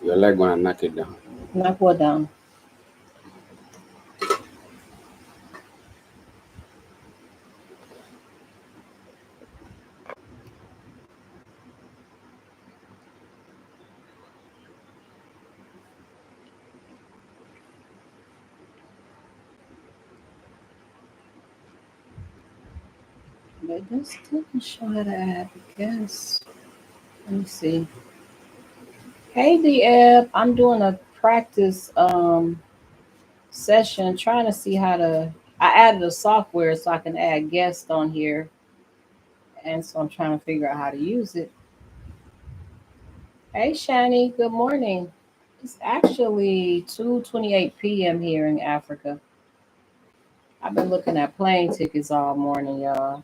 Your leg gonna knock it down. Knock what down? But this didn't show how to add a guest. Let me see. Hey, DF, I'm doing a practice session trying to see how to. I added a software so I can add guests on here, and so I'm trying to figure out how to use it. Hey, Shani, good morning. It's actually 2:28 p.m. here in Africa. I've been looking at plane tickets all morning, y'all.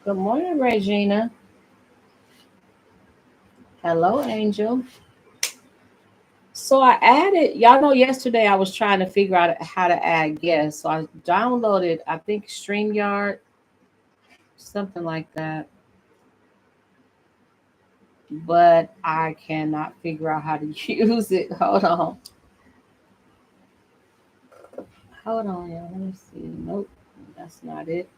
Good morning, Regina. Hello, Angel. So I added, y'all know yesterday I was trying to figure out how to add guests. So I downloaded, I think, StreamYard, something like that. But I cannot figure out how to use it. Hold on. Hold on, y'all. Let me see. Nope, that's not it.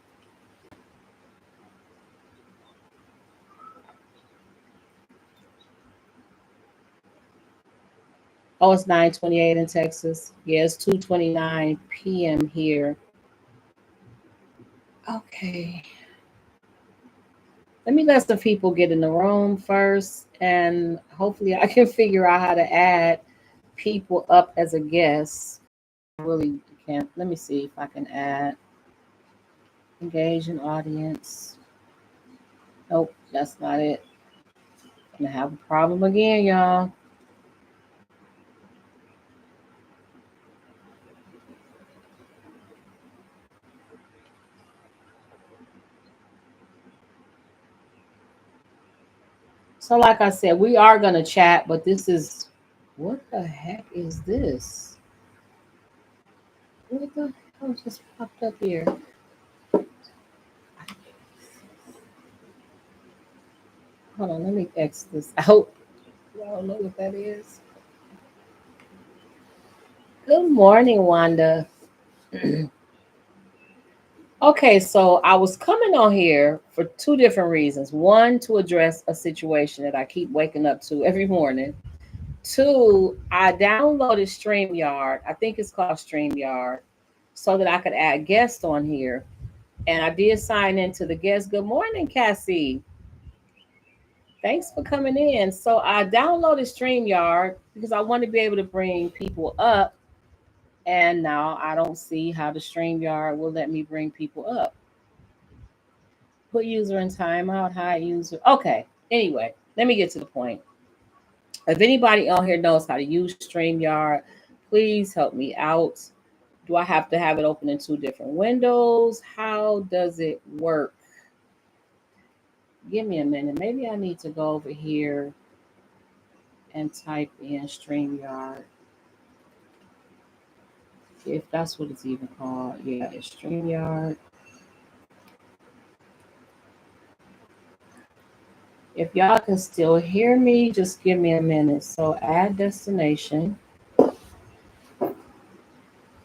Oh, it's 9:28 in Texas. Yeah, it's 2:29 p.m. here. Okay. Let me let some people get in the room first, and hopefully I can figure out how to add people up as a guest. I really can't. Let me see if I can add engage an audience. Nope, that's not it. I'm gonna have a problem again, y'all. So, like I said, we are gonna chat, but this is what the heck is this? What the hell just popped up here? Hold on, let me X this out. I don't know what that is. Good morning, Wanda. Okay, so I was coming on here for two different reasons. One, to address a situation that I keep waking up to every morning. Two, I downloaded StreamYard. I think it's called StreamYard, so that I could add guests on here. And I did sign into the guest. Good morning, Cassie. Thanks for coming in. So I downloaded StreamYard because I want to be able to bring people up. And now I don't see how the StreamYard will let me bring people up. Put user in timeout, hide user. Okay. Anyway, let me get to the point. If anybody out here knows how to use StreamYard, please help me out. Do I have to have it open in two different windows? How does it work? Give me a minute. Maybe I need to go over here and type in StreamYard. If that's what it's even called. Yeah, it's StreamYard. If y'all can still hear me, just give me a minute. So add destination.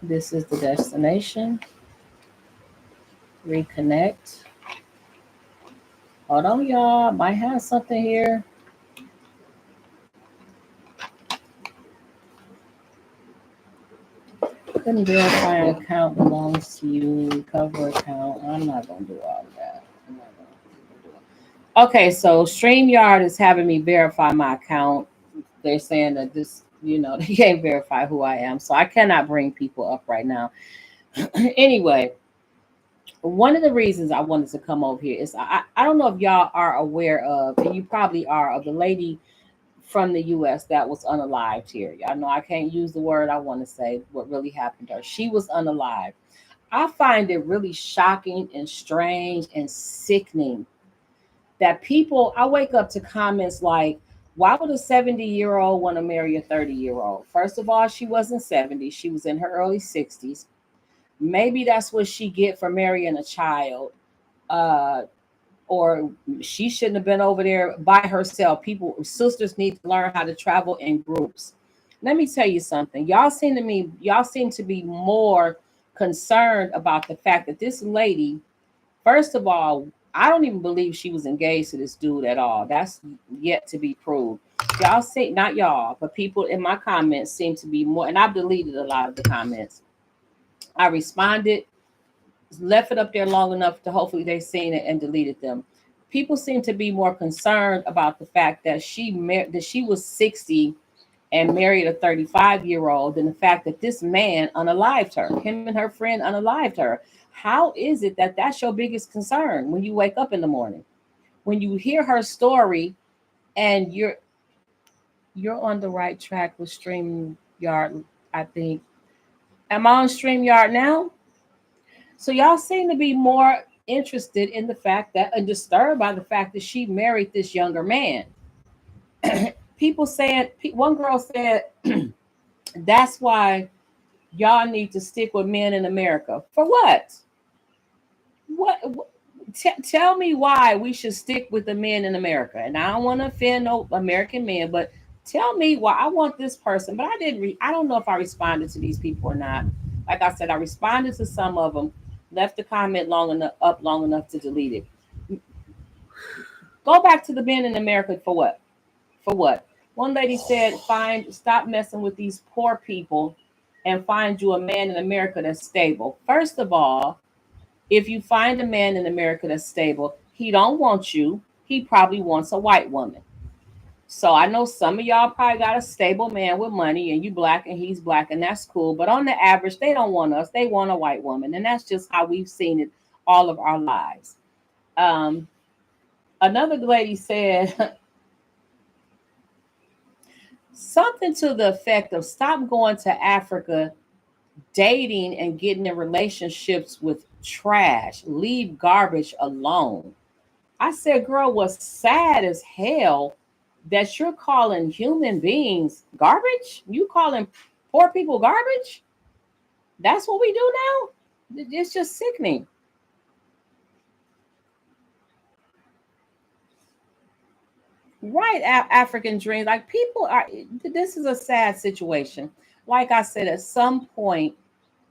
This is the destination. Reconnect. Hold on, y'all. Might have something here. Couldn't verify an account belongs to you. Recover account. I'm not gonna do all of that. I'm not gonna do it. Okay, so StreamYard is having me verify my account. They're saying that this, they can't verify who I am, so I cannot bring people up right now. Anyway, one of the reasons I wanted to come over here is I don't know if y'all are aware of, and you probably are, of the lady from the US that was unalived here. Y'all know I can't use the word I want to say, what really happened to her. She was unalived. I find it really shocking and strange and sickening that people, I wake up to comments like, why would a 70-year-old want to marry a 30-year-old? First of all, she wasn't 70. She was in her early 60s. Maybe that's what she get for marrying a child. uh, or she shouldn't have been over there by herself. People, sisters need to learn how to travel in groups. Let me tell you something. Y'all seem to be more concerned about the fact that this lady, first of all, I don't even believe she was engaged to this dude at all. That's yet to be proved. Y'all say, not y'all, but people in my comments seem to be more, and I've deleted a lot of the comments. I responded, left it up there long enough to hopefully they seen it and deleted them. People seem to be more concerned about the fact that she was 60 and married a 35-year-old than the fact that this man unalived her. Him and her friend unalived her. How is it that that's your biggest concern when you wake up in the morning? When you hear her story and you're on the right track with StreamYard, I think. Am I on StreamYard now? So y'all seem to be more interested in the fact that and disturbed by the fact that she married this younger man. People said, one girl said, that's why y'all need to stick with men in America. For what? What? Tell me why we should stick with the men in America. And I don't want to offend no American men, but tell me why. I want this person, but I didn't. I don't know if I responded to these people or not. Like I said, I responded to some of them, left the comment long enough to delete it. Go back to the men in America for what? For what? One lady said, stop messing with these poor people and find you a man in America that's stable. First of all, if you find a man in America that's stable, he don't want you. He probably wants a white woman. So I know some of y'all probably got a stable man with money and you black and he's black and that's cool. But on the average, they don't want us. They want a white woman. And that's just how we've seen it all of our lives. Another lady said something to the effect of stop going to Africa, dating and getting in relationships with trash. Leave garbage alone. I said, girl, what's sad as hell that you're calling human beings garbage? You calling poor people garbage? That's what we do now? It's just sickening. Right, African dreams. Like people are, this is a sad situation. Like I said, at some point,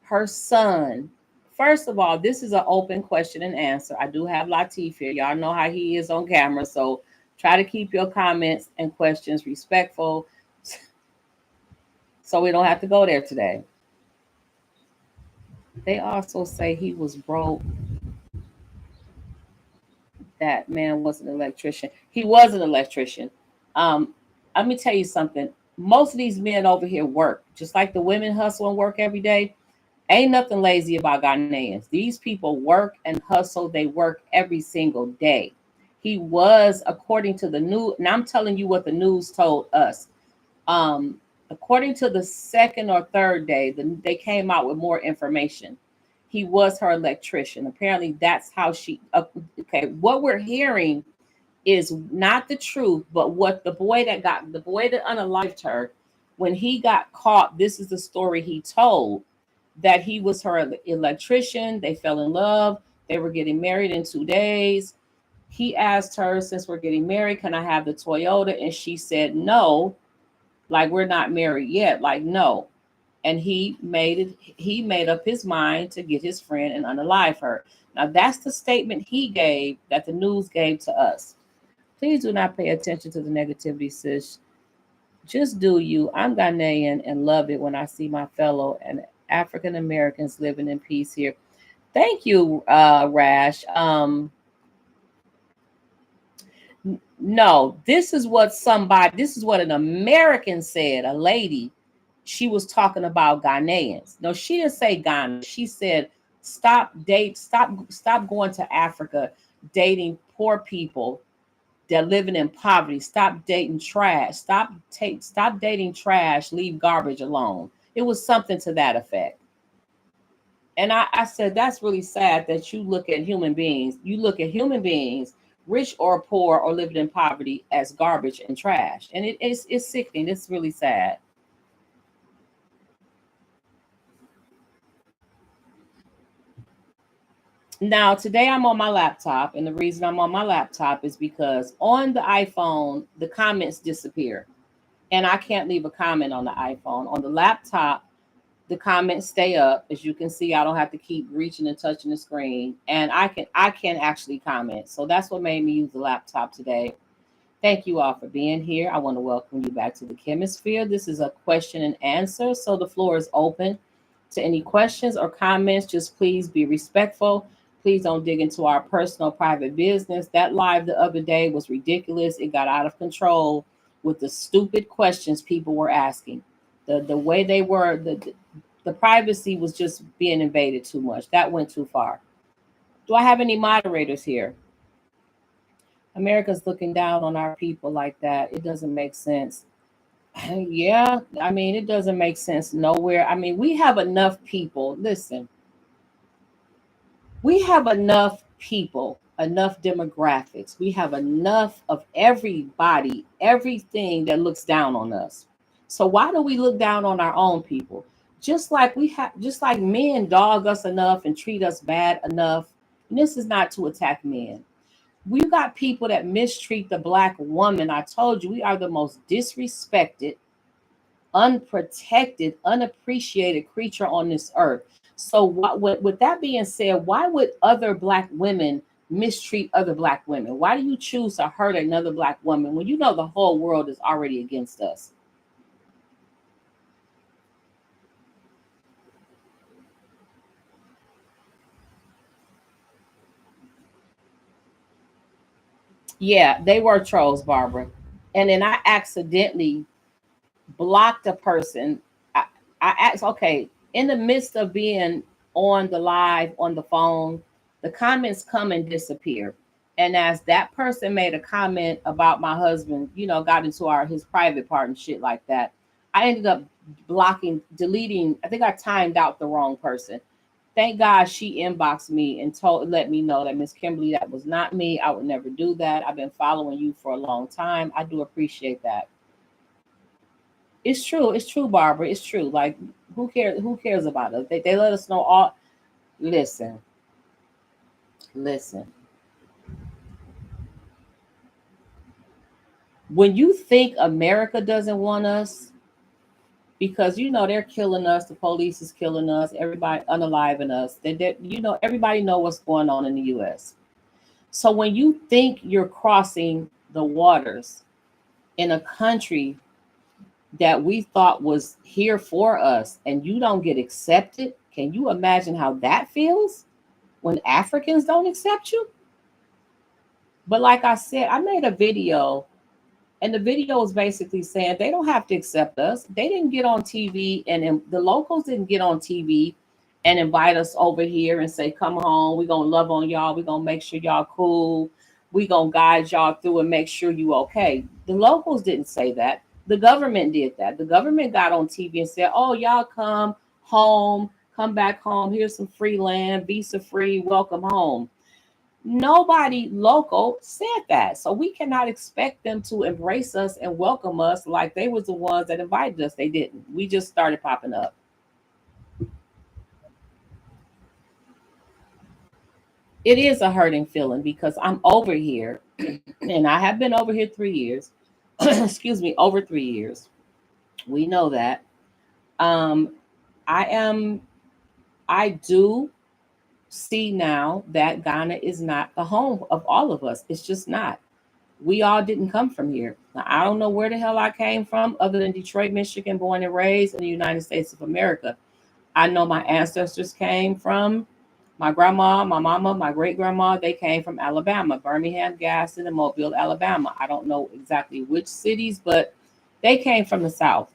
her son, first of all, this is an open question and answer. I do have Latif here. Y'all know how he is on camera. So try to keep your comments and questions respectful so we don't have to go there today. They also say he was broke. That man was an electrician. He was an electrician. Um, Let me tell you something. Most of these men over here work, just like the women hustle and work every day. Ain't nothing lazy about Ghanaians. These people work and hustle. They work every single day. He was, according to the news, and I'm telling you what the news told us. According to the second or third day, they came out with more information. He was her electrician. Apparently, that's how she. Okay, what we're hearing is not the truth, but what the boy that unalived her, when he got caught, this is the story he told, that he was her electrician. They fell in love. They were getting married in 2 days. He asked her, since we're getting married, can I have the Toyota? And she said, no, like we're not married yet. Like, no. And he made up his mind to get his friend and unalive her. Now that's the statement he gave that the news gave to us. Please do not pay attention to the negativity, sis. Just do you. I'm Ghanaian and love it when I see my fellow and African Americans living in peace here. Thank you, Rash. No, this is what an American said, a lady. She was talking about Ghanaians. No, she didn't say Ghana. She said, stop going to Africa, dating poor people. They're living in poverty. Stop dating trash. Stop dating trash. Leave garbage alone. It was something to that effect. And I said, that's really sad that you look at human beings. You look at human beings, rich or poor or living in poverty, as garbage and trash. And it's sickening. It's really sad. Now, today I'm on my laptop, and the reason I'm on my laptop is because on the iPhone, the comments disappear, and I can't leave a comment on the iPhone. On the laptop, the comments stay up. As you can see, I don't have to keep reaching and touching the screen, and I can actually comment. So that's what made me use the laptop today. Thank you all for being here. I want to welcome you back to the Chemisphere. This is a question and answer, so the floor is open to any questions or comments. Just please be respectful. Please don't dig into our personal private business. That live the other day was ridiculous. It got out of control with the stupid questions people were asking. The way they were, the privacy was just being invaded too much. That went too far. Do I have any moderators here? America's looking down on our people like that. It doesn't make sense. Yeah, I mean, it doesn't make sense nowhere. I mean, we have enough people. Listen, we have enough people, enough demographics. We have enough of everybody, everything that looks down on us. So why do we look down on our own people? Just like men dog us enough and treat us bad enough. And this is not to attack men. We got people that mistreat the Black woman. I told you, we are the most disrespected, unprotected, unappreciated creature on this earth. So with that being said, why would other Black women mistreat other Black women? Why do you choose to hurt another Black woman when you know the whole world is already against us? Yeah, they were trolls, Barbara. And then I accidentally blocked a person. I asked, okay, in the midst of being on the live on the phone, the comments come and disappear. And as that person made a comment about my husband, got into his private part and shit like that, I ended up blocking, deleting. I think I timed out the wrong person. Thank God she inboxed me and let me know that Miss Kimberly, that was not me. I would never do that. I've been following you for a long time. I do appreciate that. It's true. It's true, Barbara. It's true. Like, who cares? Who cares about us? They let us know all. Listen, listen. When you think America doesn't want us, because they're killing us, the police is killing us, everybody unaliving us. Everybody know what's going on in the U.S. So when you think you're crossing the waters in a country that we thought was here for us and you don't get accepted, can you imagine how that feels when Africans don't accept you? But like I said, I made a video, and the video was basically saying they don't have to accept us. They didn't get on TV, and the locals didn't get on TV and invite us over here and say, come home, we're going to love on y'all, we're going to make sure y'all cool, we're going to guide y'all through and make sure you okay. The locals didn't say that. The government did that. The government got on TV and said, oh, y'all come home, come back home, here's some free land, visa free, welcome home. Nobody local said that. So we cannot expect them to embrace us and welcome us like they was the ones that invited us. They didn't. We just started popping up. It is a hurting feeling because I'm over here and I have been over here 3 years. Excuse me, over 3 years. We know that. Um, I do see now that Ghana is not the home of all of us. It's just not. We all didn't come from here. Now, I don't know where the hell I came from other than Detroit, Michigan, born and raised in the United States of America. I know my ancestors came from my grandma, my mama, my great grandma. They came from Alabama, Birmingham, Gaston, and Mobile, Alabama. I don't know exactly which cities, but they came from the South.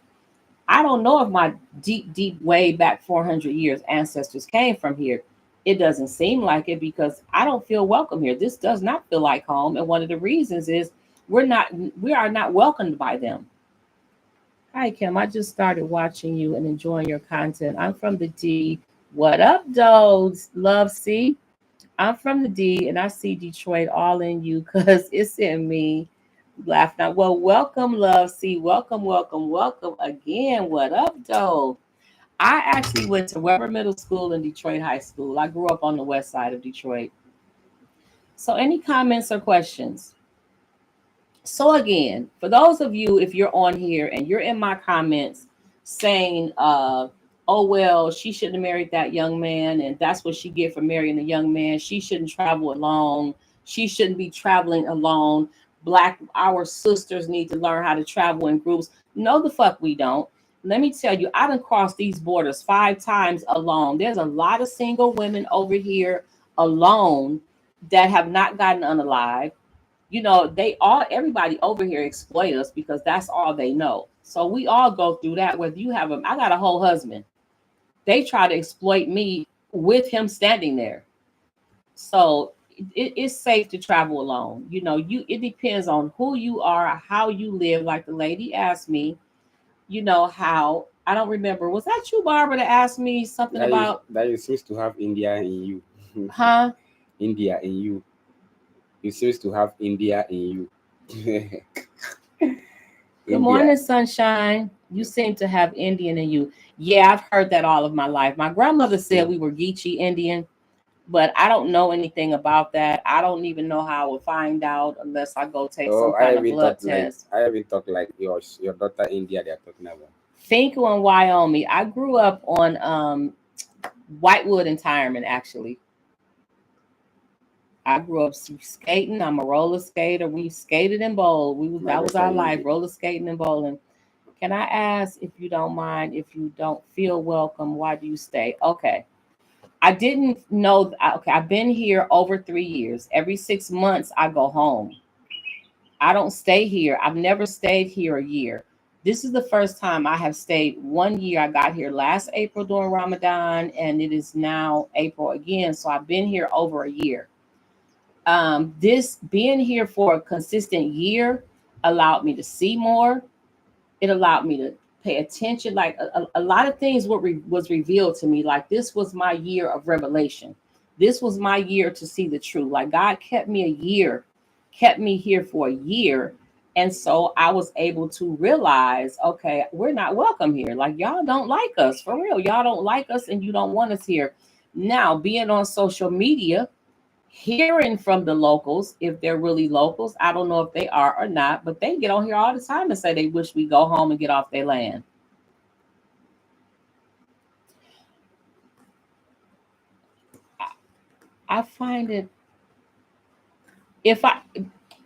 I don't know if my deep, way back 400 years ancestors came from here. It doesn't seem like it because I don't feel welcome here. This does not feel like home. And one of the reasons is we are not welcomed by them. Hi, Kim. I just started watching you and enjoying your content. I'm from the D. What up, Dodes? Love C. I'm from the D and I see Detroit all in you because it's in me. Laugh now. Well, welcome, Love C. Welcome, welcome, welcome again. What up, Dode? I actually went to Weber Middle School and Detroit High School. I grew up on the west side of Detroit. So, any comments or questions? So, again, for those of you, if you're on here and you're in my comments saying, oh, well, she shouldn't have married that young man, and that's what she get for marrying a young man. She shouldn't travel alone. She shouldn't be traveling alone. Our sisters need to learn how to travel in groups. No, the fuck we don't. Let me tell you, I done crossed these borders 5 times alone. There's a lot of single women over here alone that have not gotten unalive. Everybody over here exploit us because that's all they know. So we all go through that. Whether you have I got a whole husband. They try to exploit me with him standing there. So it's safe to travel alone. It depends on who you are, how you live. Like the lady asked me, how I don't remember. Was that you, Barbara, that asked me something about that you're supposed to have India in you? Huh? India in you. You're supposed to have India in you. Good morning, sunshine. You seem to have Indian in you. Yeah, I've heard that all of my life. My grandmother said we were Geechee Indian, but I don't know anything about that. I don't even know how I would find out unless I go take some kind of blood test. I haven't talked like your daughter India they're talking about. Finkel and Wyoming. I grew up on Whitewood and Tyerman, actually. I grew up skating. I'm a roller skater. We skated and bowled. That was our life, roller skating and bowling. Can I ask, if you don't mind, if you don't feel welcome, why do you stay? Okay. I didn't know. Okay, I've been here over 3 years. Every 6 months, I go home. I don't stay here. I've never stayed here a year. This is the first time I have stayed 1 year. I got here last April during Ramadan, and it is now April again. So I've been here over a year. This being here for a consistent year allowed me to see more. It allowed me to pay attention. Like a lot of things was revealed to me. Like this was my year of revelation. This was my year to see the truth. Like God kept me a year, kept me here for a year. And so I was able to realize, okay, we're not welcome here. Like y'all don't like us for real. Y'all don't like us and you don't want us here. Now, being on social media, hearing from the locals, if they're really locals, I don't know if they are or not, but they get on here all the time and say they wish we go home and get off their land. I find it,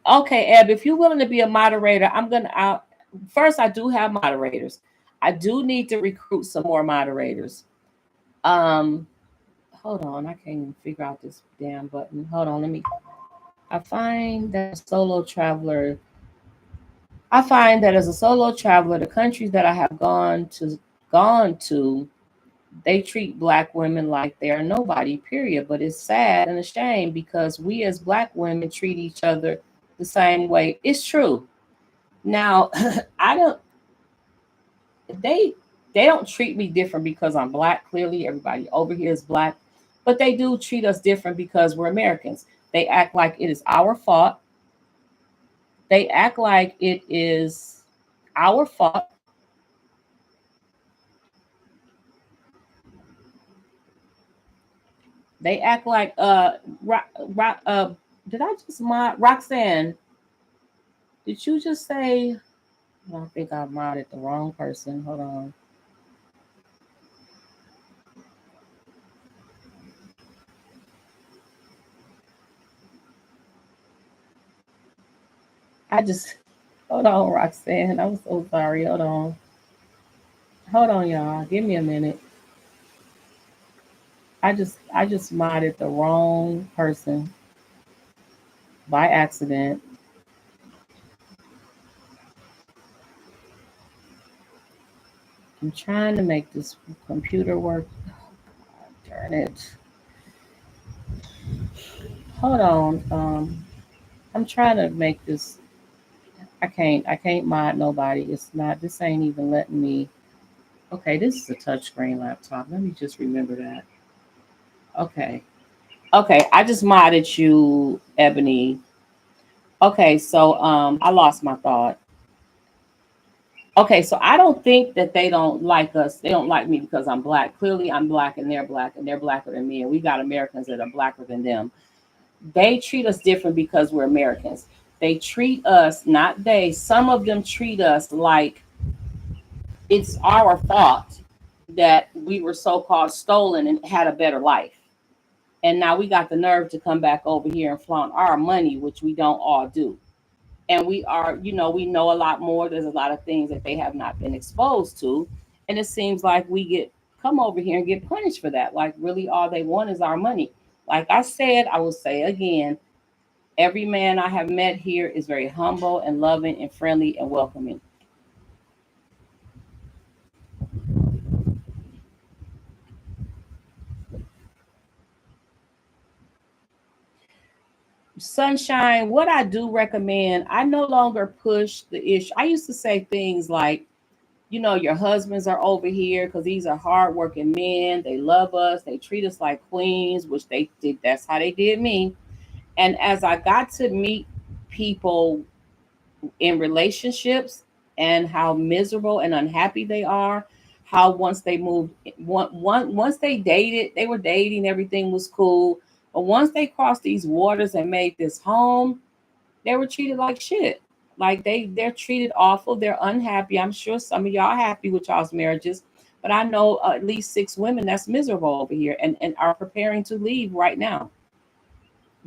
okay, Eb, if you're willing to be a moderator, first, I do have moderators. I do need to recruit some more moderators. Hold on, I can't even figure out this damn button. Hold on, I find that as a solo traveler, the countries that I have gone to, they treat Black women like they are nobody, period. But it's sad and a shame because we as Black women treat each other the same way. It's true. Now, they don't treat me different because I'm Black. Clearly, everybody over here is Black, but they do treat us different because we're Americans. They act like it is our fault. They act like it is our fault. They act like did I just Roxanne? Did you just say? I think I modded the wrong person. Hold on. Hold on, Roxanne. I'm so sorry. Hold on. Hold on, y'all. Give me a minute. I just modded the wrong person by accident. I'm trying to make this computer work. Oh, darn it. Hold on. I'm trying to make this. I can't mod nobody. It's not. This ain't even letting me. Okay, this is a touchscreen laptop. Let me just remember that. Okay. Okay, I just modded you, Ebony. Okay, so I lost my thought. Okay, so I don't think that they don't like us. They don't like me because I'm black. Clearly, I'm black and they're blacker than me. And we got Americans that are blacker than them. They treat us different because we're Americans. They treat us, not they, some of them treat us like it's our fault that we were so called stolen and had a better life. And now we got the nerve to come back over here and flaunt our money, which we don't all do. And we are, we know a lot more. There's a lot of things that they have not been exposed to. And it seems like we get come over here and get punished for that. Like really all they want is our money. Like I said, I will say again, every man I have met here is very humble and loving and friendly and welcoming. Sunshine, what I do recommend, I no longer push the issue. I used to say things like, your husbands are over here because these are hardworking men. They love us. They treat us like queens, which they did. That's how they did me. And as I got to meet people in relationships and how miserable and unhappy they are, how once they moved, once they dated, they were dating, everything was cool. But once they crossed these waters and made this home, they were treated like shit. Like they're treated awful. They're unhappy. I'm sure some of y'all happy with y'all's marriages, but I know at least 6 women that's miserable over here and are preparing to leave right now.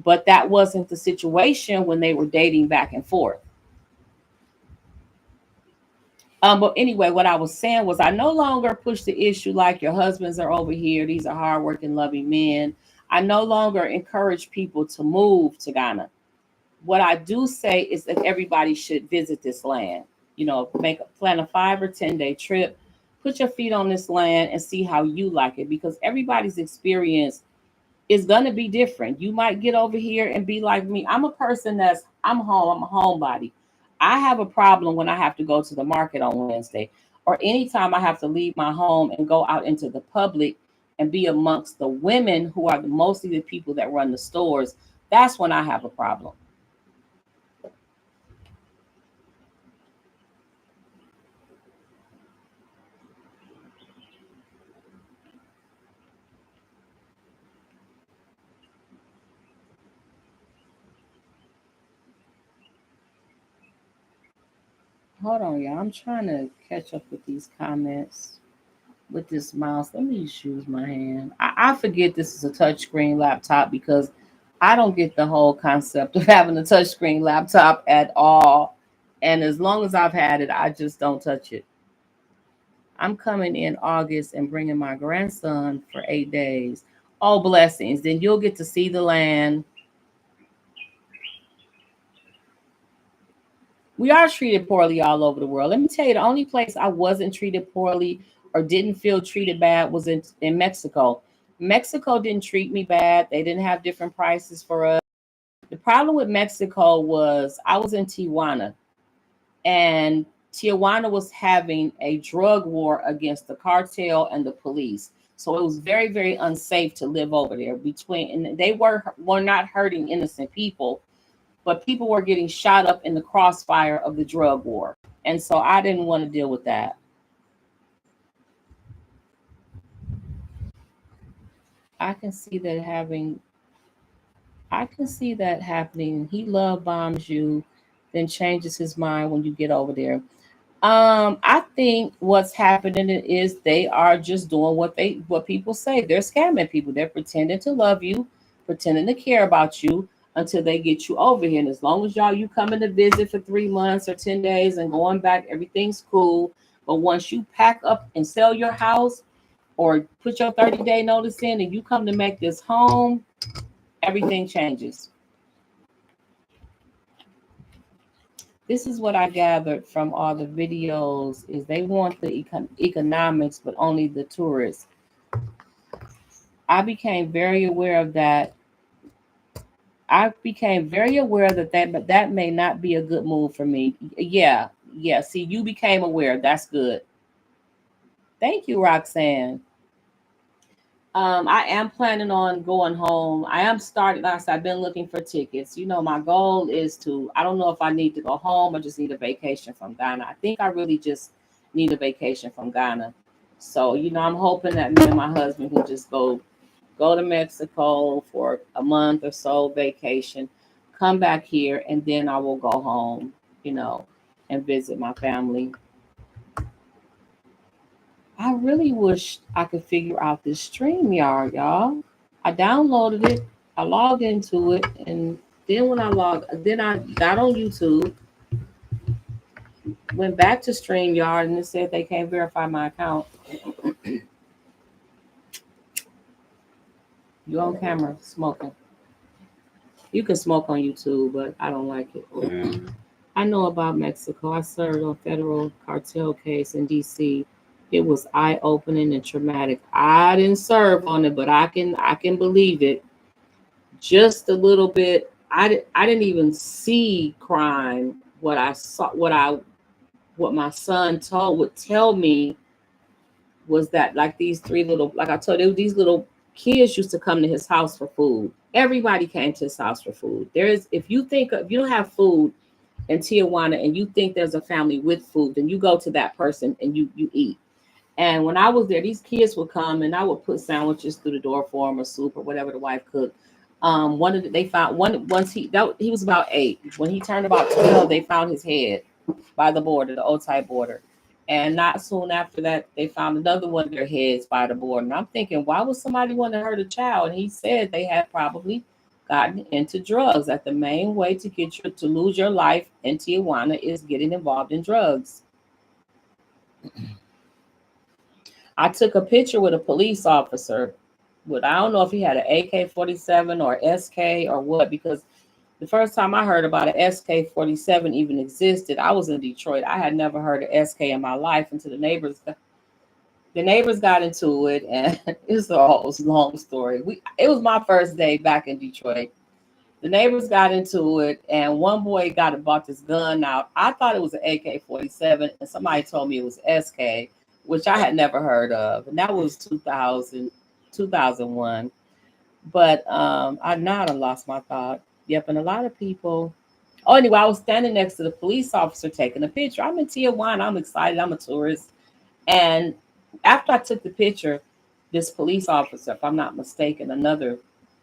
But that wasn't the situation when they were dating back and forth. But anyway, what I was saying was I no longer push the issue like your husbands are over here. These are hardworking, loving men. I no longer encourage people to move to Ghana. What I do say is that everybody should visit this land. Plan a 5 or 10 day trip, put your feet on this land and see how you like it because everybody's experience is gonna be different. You might get over here and be like me. I'm a person I'm home, I'm a homebody. I have a problem when I have to go to the market on Wednesday or anytime I have to leave my home and go out into the public and be amongst the women who are mostly the people that run the stores. That's when I have a problem. Hold on, y'all. I'm trying to catch up with these comments with this mouse. Let me just use my hand. I forget this is a touchscreen laptop because I don't get the whole concept of having a touchscreen laptop at all. And as long as I've had it, I just don't touch it. I'm coming in August and bringing my grandson for 8 days. All blessings. Then you'll get to see the land. We are treated poorly all over the world. Let me tell you, the only place I wasn't treated poorly or didn't feel treated bad was in Mexico. Mexico didn't treat me bad. They didn't have different prices for us. The problem with Mexico was I was in Tijuana and Tijuana was having a drug war against the cartel and the police. So it was very, very unsafe to live over there and they were not hurting innocent people, but people were getting shot up in the crossfire of the drug war. And so I didn't want to deal with that. I can see that having I can see that happening. He love bombs you, then changes his mind when you get over there. I think what's happening is they are just doing what people say. They're scamming people. They're pretending to love you, pretending to care about you until they get you over here. And as long as you coming to visit for 3 months or 10 days and going back, everything's cool. But once you pack up and sell your house or put your 30-day notice in and you come to make this home, everything changes. This is what I gathered from all the videos is they want the economics, but only the tourists. I became very aware of that. I became very aware but that may not be a good move for me. Yeah. See, you became aware. That's good. Thank you, Roxanne. I am planning on going home. I am starting. Like I said, I've been looking for tickets. My goal is to. I don't know if I need to go home or just need a vacation from Ghana. I think I really just need a vacation from Ghana. So, I'm hoping that me and my husband can just go to Mexico for a month or so vacation, come back here, and then I will go home, you know, and visit my family. I really wish I could figure out this StreamYard, y'all. I downloaded it, I logged into it, and then I got on YouTube, went back to StreamYard, and it said they can't verify my account. You on camera smoking. You can smoke on YouTube, but I don't like it. Yeah. I know about Mexico. I served on federal cartel case in DC. It was eye-opening and traumatic. I didn't serve on it, but I can believe it. Just a little bit. I didn't even see crime. What I saw, what my son told would tell me was that, like, these three little, like I told you, these little kids used to come to his house for food. Everybody came to his house for food. If you don't have food in Tijuana and you think there's a family with food, then you go to that person and you eat. And when I was there, these kids would come and I would put sandwiches through the door for them, or soup, or whatever the wife cooked. They found one once he was about 8. When he turned about 12, they found his head by the border, the Otay border. And not soon after that, they found another one of their heads by the border. And I'm thinking, why would somebody want to hurt a child? And he said they had probably gotten into drugs. That the main way to get you to lose your life in Tijuana is getting involved in drugs. I took a picture with a police officer. But I don't know if he had an AK-47 or SK or what, because the first time I heard about an SK-47 even existed, I was in Detroit. I had never heard of SK in my life until the neighbors got into it, and it's a whole long story. It was my first day back in Detroit. The neighbors got into it, and one boy bought this gun out. I thought it was an AK-47, and somebody told me it was SK, which I had never heard of, and that was 2001. But I now lost my thought. Yep, and a lot of people. Oh, anyway, I was standing next to the police officer taking a picture. I'm in Tijuana. I'm excited. I'm a tourist. And after I took the picture, this police officer, if I'm not mistaken,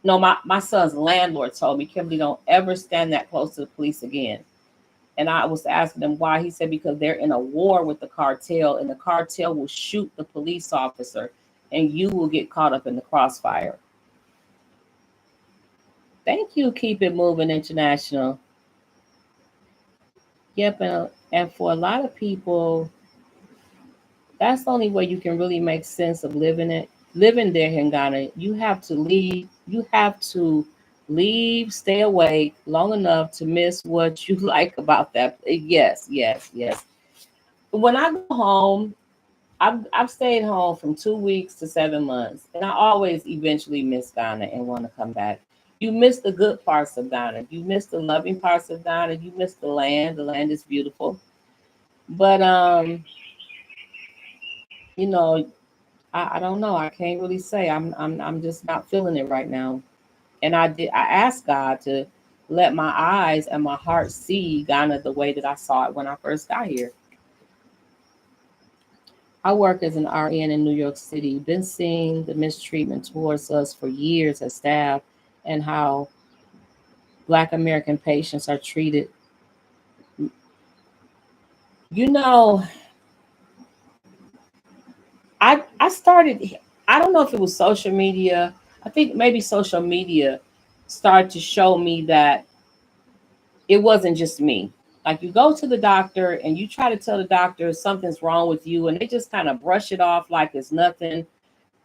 no, my son's landlord told me, Kimberly, don't ever stand that close to the police again. And I was asking him why. He said, because they're in a war with the cartel, and the cartel will shoot the police officer, and you will get caught up in the crossfire. Thank you. Keep it moving international. Yep. And for a lot of people, that's the only way you can really make sense of living there in Ghana. You have to leave. You have to leave, stay away long enough to miss what you like about that. Yes, yes, yes. When I go home, I've stayed home from 2 weeks to 7 months, and I always eventually miss Ghana and want to come back. You miss the good parts of Ghana. You miss the loving parts of Ghana. You miss the land. The land is beautiful, but you know, I don't know. I can't really say. I'm just not feeling it right now. And I asked God to let my eyes and my heart see Ghana the way that I saw it when I first got here. I work as an RN in New York City. Been seeing the mistreatment towards us for years as staff, and how Black American patients are treated. You know, I started. I don't know if it was social media. I think maybe social media started to show me that it wasn't just me. Like, you go to the doctor and you try to tell the doctor something's wrong with you, and they just kind of brush it off like it's nothing,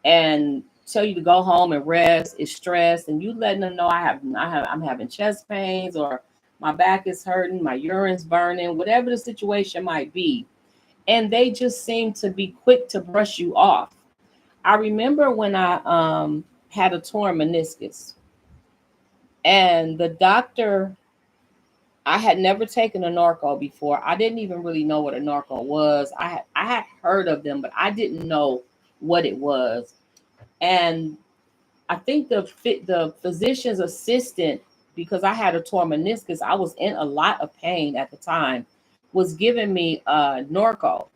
and tell you to go home and rest. It's stress, and you letting them know I'm having chest pains, or my back is hurting, my urine's burning, whatever the situation might be, and they just seem to be quick to brush you off. I remember when I had a torn meniscus, and the doctor, I had never taken a narco before. I didn't even really know what a narco was. I had heard of them, but I didn't know what it was. And I think the physician's assistant, because I had a torn meniscus, I was in a lot of pain at the time, was giving me Norco.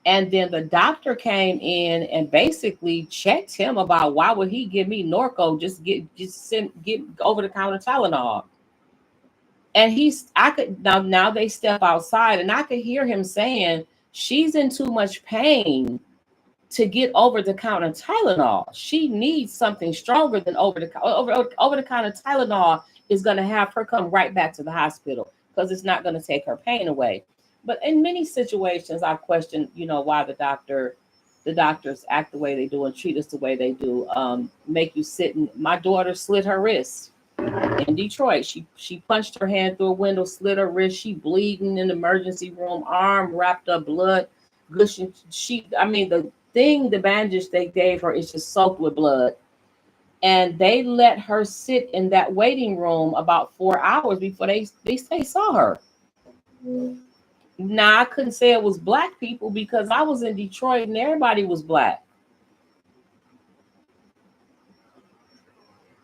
And then the doctor came in and basically checked him about why would he give me Norco, get over the counter Tylenol. And I could now they step outside and I could hear him saying she's in too much pain to get over the counter Tylenol. She needs something stronger than over the counter Tylenol is going to have her come right back to the hospital because it's not going to take her pain away. But in many situations, I've questioned, why the doctors act the way they do and treat us the way they do. Make you sit. And my daughter slit her wrist in Detroit. She punched her hand through a window, slit her wrist. She bleeding in the emergency room, arm wrapped up, blood gushing. The bandage they gave her is just soaked with blood. And they let her sit in that waiting room about 4 hours before they saw her. Now I couldn't say it was black people because I was in Detroit and everybody was black.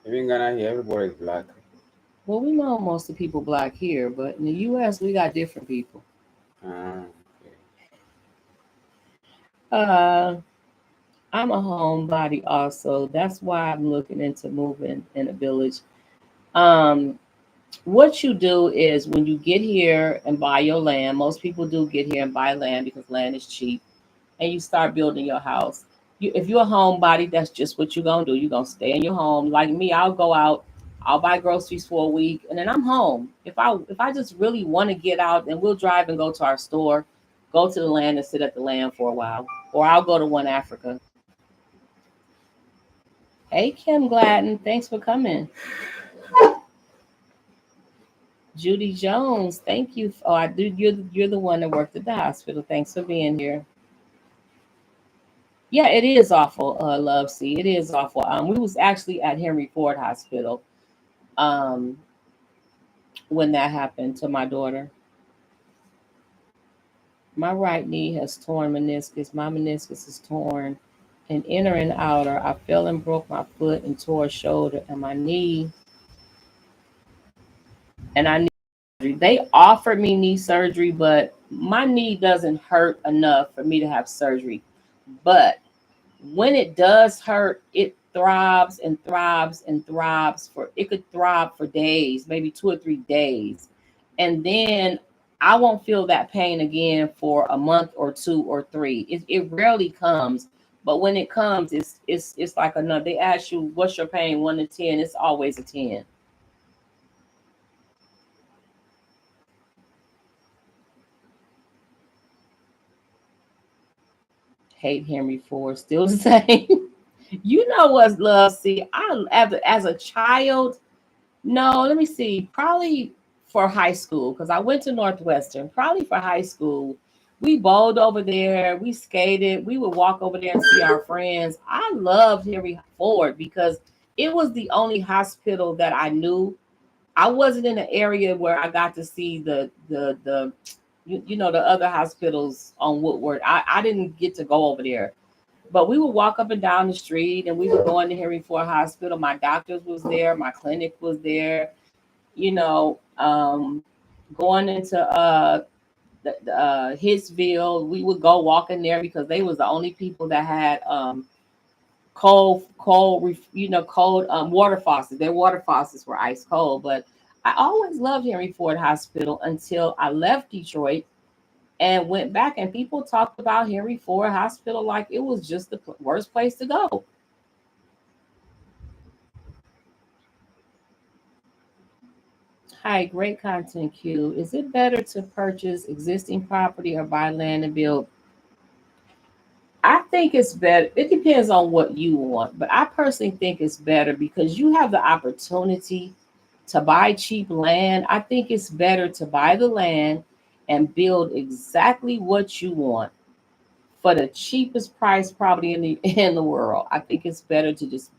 Even in Ghana here, everybody is black. Well, we know most of the people black here, but in the US we got different people. Okay. I'm a homebody also. That's why I'm looking into moving in a village. What you do is when you get here and buy your land, most people do get here and buy land because land is cheap, and you start building your house. If you're a homebody, that's just what you're gonna do. You're gonna stay in your home. Like me, I'll go out, I'll buy groceries for a week, and then I'm home. If I just really want to get out, then we'll drive and go to our store, go to the land and sit at the land for a while, or I'll go to One Africa. Hey, Kim Gladden, thanks for coming. Judy Jones, thank you. Oh, I do. You're the one that worked at the hospital. Thanks for being here. Yeah, it is awful. Love, see, it is awful. We was actually at Henry Ford Hospital, um, when that happened to my daughter. My right knee has torn meniscus. My meniscus is torn, and inner and outer. I fell and broke my foot and tore a shoulder and my knee, and I need surgery. They offered me knee surgery, but my knee doesn't hurt enough for me to have surgery. But when it does hurt, it throbs and throbs and throbs for it could throb for days, maybe 2 or 3 days. And then I won't feel that pain again for a month or two or three. It rarely comes, but when it comes, it's like another. They ask you, what's your pain, 1 to 10? It's always a 10. Hate Henry Ford, still the same. You know what's love? See, I as a child. No, let me see. Probably for high school, because I went to Northwestern. Probably for high school. We bowled over there. We skated. We would walk over there and see our friends. I loved Henry Ford because it was the only hospital that I knew. I wasn't in an area where I got to see the other hospitals on Woodward. I didn't get to go over there. But we would walk up and down the street and we would go into Henry Ford Hospital. My doctors was there, my clinic was there, you know, going into Hitsville, we would go walk in there because they was the only people that had cold water faucets. Their water faucets were ice cold. But I always loved Henry Ford Hospital until I left Detroit and went back, and people talked about Henry Ford Hospital like it was just the worst place to go. Hi, great content, Q. Is it better to purchase existing property or buy land and build? I think it's better. It depends on what you want, but I personally think it's better because you have the opportunity to buy cheap land. I think it's better to buy the land and build exactly what you want for the cheapest price probably in the world. I think it's better to just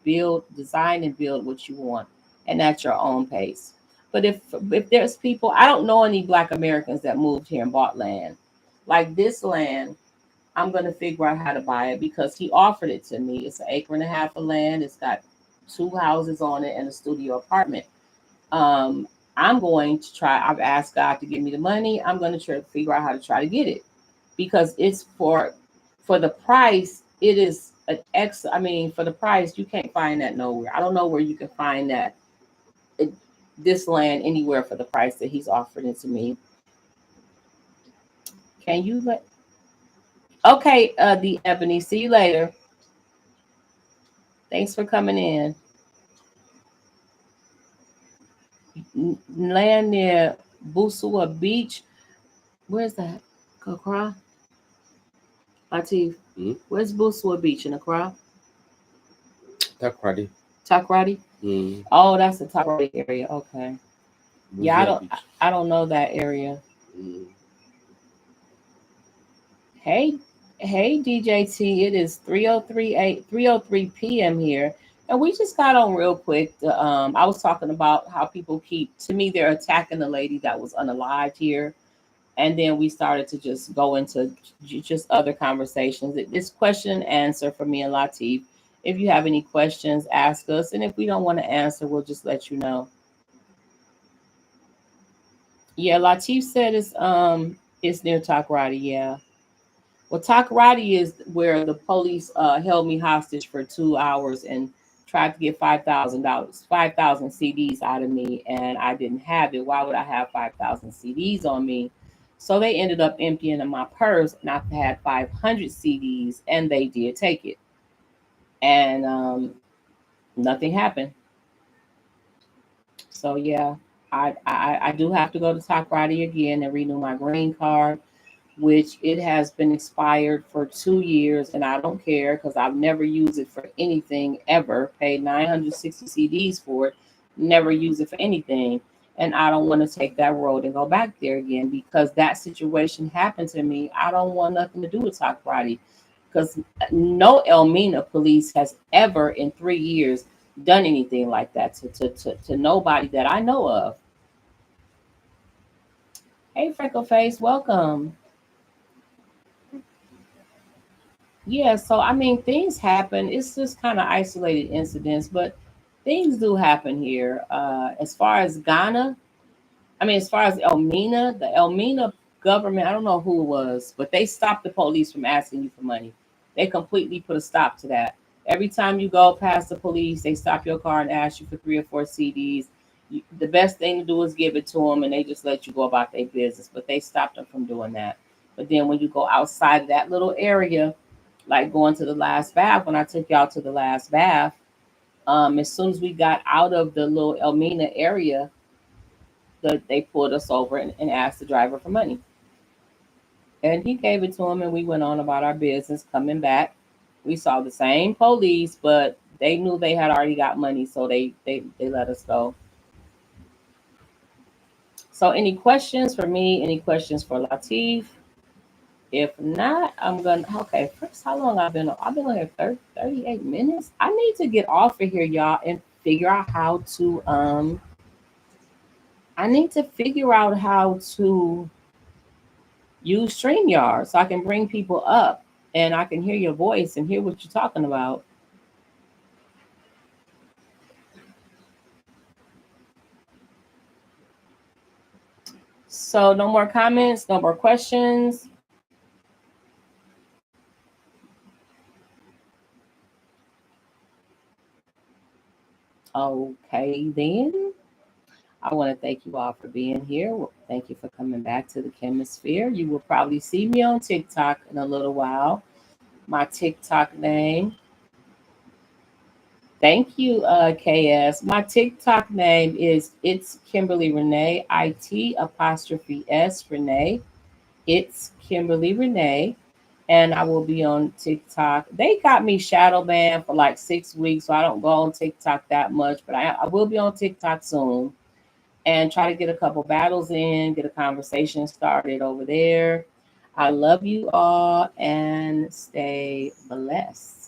design and build what you want and at your own pace. But if there's people, I don't know any Black Americans that moved here and bought land. Like this land, I'm gonna figure out how to buy it because he offered it to me. It's an acre and a half of land. It's got 2 houses on it and a studio apartment. Um, I'm going to try. I've asked God to give me the money. I'm going to try to figure out how to try to get it because it's for for the price, it is an I mean, for the price, you can't find that nowhere. I don't know where you can find that it, this land anywhere for the price that he's offering it to me. Can you let? Okay, the Ebony. See you later. Thanks for coming in. Land near Busua Beach. Where's that? Accra? Latif. Hmm? Where's Busua Beach in Accra? Takrady. Takrady? Hmm. Oh, that's the Takrady area. Okay. Yeah, Buzia Beach. I don't know that area. Hmm. Hey, hey, DJT. It is 3:03 p.m. here. And we just got on real quick. I was talking about how people keep, to me, they're attacking the lady that was unalived here. And then we started to just go into just other conversations. This question and answer for me and Latif. If you have any questions, ask us. And if we don't want to answer, we'll just let you know. Yeah, Latif said it's near Takrady, yeah. Well, Takoradi is where the police held me hostage for 2 hours and tried to get $5,000, 5,000 CDs out of me, and I didn't have it. Why would I have 5,000 CDs on me? So they ended up emptying my purse, and I had 500 CDs, and they did take it, and nothing happened. So yeah, I do have to go to Takoradi again and renew my green card, which it has been expired for 2 years, and I don't care because I've never used it for anything ever. Paid 960 CDs for it, never use it for anything, and I don't want to take that road and go back there again because that situation happened to me. I don't want nothing to do with Talk Friday because no Elmina police has ever in 3 years done anything like that to nobody that I know of. Hey, Freckle Face, welcome. Yeah, so I mean, things happen. It's just kind of isolated incidents, but things do happen here. As far as Ghana, I mean, as far as Elmina, the Elmina government, I don't know who it was, but they stopped the police from asking you for money. They completely put a stop to that. Every time you go past the police, they stop your car and ask you for 3 or 4 CDs. The best thing to do is give it to them, and they just let you go about their business. But they stopped them from doing that. But then when you go outside of that little area, like going to the last bath, when I took y'all to the last bath, as soon as we got out of the little Elmina area, they pulled us over and asked the driver for money. And he gave it to him, and we went on about our business. Coming back, we saw the same police, but they knew they had already got money, so they let us go. So, any questions for me? Any questions for Latif? If not, I'm gonna. Okay, first, how long I've been? I've been on here 38 minutes. I need to get off of here, y'all, and figure out how to. I need to figure out how to use StreamYard so I can bring people up and I can hear your voice and hear what you're talking about. So, no more comments, no more questions. Okay, then. I want to thank you all for being here. Thank you for coming back to the Chemisphere. You will probably see me on TikTok in a little while. My TikTok name. Thank you, KS. My TikTok name is It's Kimberly Renee, IT' Renee. It's Kimberly Renee. And I will be on TikTok. They got me shadow banned for like 6 weeks, so I don't go on TikTok that much, but I will be on TikTok soon and try to get a couple battles in, get a conversation started over there. I love you all and stay blessed.